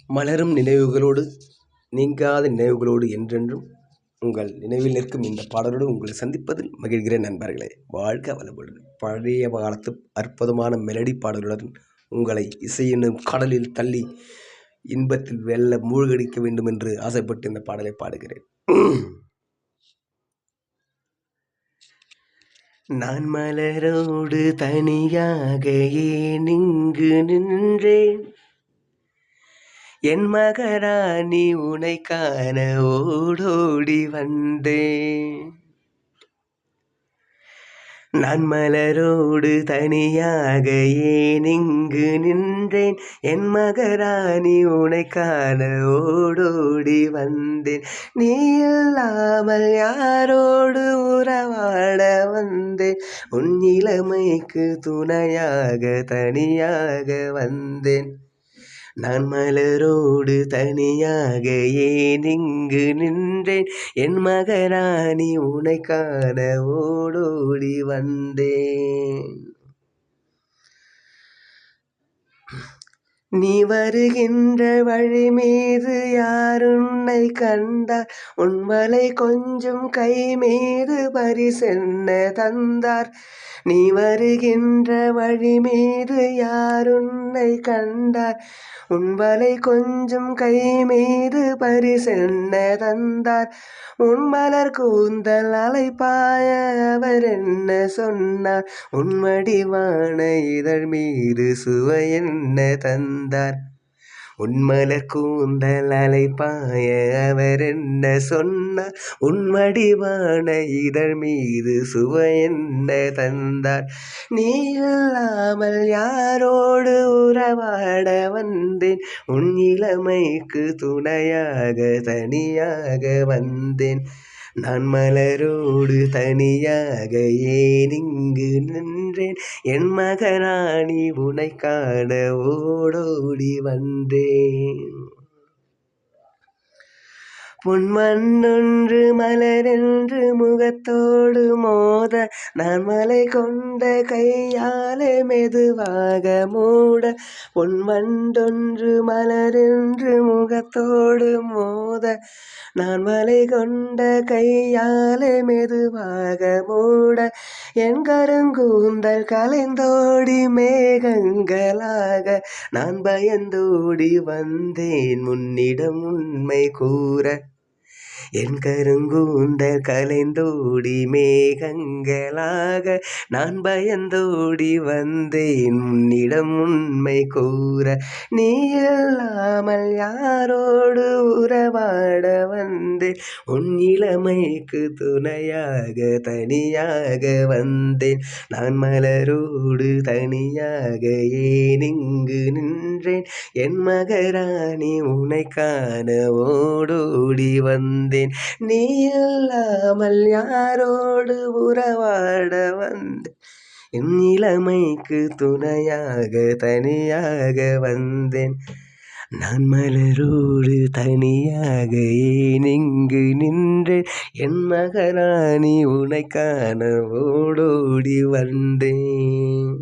மலரும் நினைவுகளோடு நீங்காத நினைவுகளோடு என்றென்றும் உங்கள் நினைவில் நிற்கும் இந்த பாடலோடு உங்களை சந்திப்பதில் மகிழ்கிறேன் நண்பர்களே. வாழ்க வளமுடன். பழைய காலத்து அற்புதமான மெலடி பாடலுடன் உங்களை இசை என்னும் கடலில் தள்ளி இன்பத்தில் வெல்ல மூழ்கடிக்க வேண்டும் என்று ஆசைப்பட்டு இந்த பாடலை பாடுகிறேன். நான் மலரோடு தனியாக ஏன் இங்கு நின்றேன், என் மகராணி உனை காண ஓடோடி வந்தேன். நான் மலரோடு தனியாக ஏன் இங்கு நின்றேன், என் மகராணி உனை காண ஓடோடி வந்தேன். நீ இல்லாமல் யாரோடு உறவாட வந்தேன், உன் இளமைக்கு துணையாக தனியாக வந்தேன். நான் மலரோடு தனியாக ஏன் இங்கு நின்றேன், என் மகராணி உனை காண ஓடோடி வந்தேன். நீ வருகின்ற வழி மீது யாருன்னை கண்டார், உன் வலை கொஞ்சம் கை மீது பரிசென்ன தந்தார். நீ வருகின்ற வழி மீது யாருன்னை கண்டார், உன் வலை கொஞ்சம் கை மீது பரிசென்ன தந்தார். உன் மலர் கூந்தல் அலைப்பாய அவர் என்ன சொன்னார், உன் வடிவான இதழ் மீது சுவை என்ன தந்தார். உன் மலர் கூந்தல் அலைப்பாய அவர் என்ன சொன்னார், உன் வடிவான இதழ் மீது சுவை என்ன தந்தார். நீ இல்லாமல் யாரோடு உறவாட வந்தேன், உன் இளமைக்கு துணையாக தனியாக வந்தேன். நான் மலரோடு தனியாக ஏன் இங்கு நின்றேன், என் மகராணி உனை காண ஓடோடி வந்தேன். பொன்மண்ணொன்று மலரென்று முகத்தோடு மோத, நான் மலை கொண்ட கையாலே மெதுவாக மூட. பொன்மண்டொன்று மலரென்று முகத்தோடு மோத, நான் மலை கொண்ட கையாலே மெதுவாக மூட. என் கருங்கூந்தல் கலைந்தோடி மேகங்களாக, நான் பயந்தோடி வந்தேன் முன்னிடம் உண்மை கூற. என் கருங்கூந்தல் கலைந்தோடி மேகங்களாக, நான் பயந்தோடி வந்தேன் உன்னிடம் உண்மை கூற. நீ இல்லாமல் யாரோடு உறவாட வந்தேன், உன் இளமைக்கு துணையாக தனியாக வந்தேன். நான் மலரோடு தனியாக ஏன் இங்கு நின்றேன், என் மகராணி உனை காண ஓடோடி வந்தேன். நீ இல்லாமல் யாரோடு உறவாட வந்தேன், என் இளமைக்கு துணையாக தனியாக வந்தேன். நான் மலரோடு தனியாக ஏன் இங்கு நின்றேன், என் மகராணி உனை காண ஓடோடி வந்தேன்.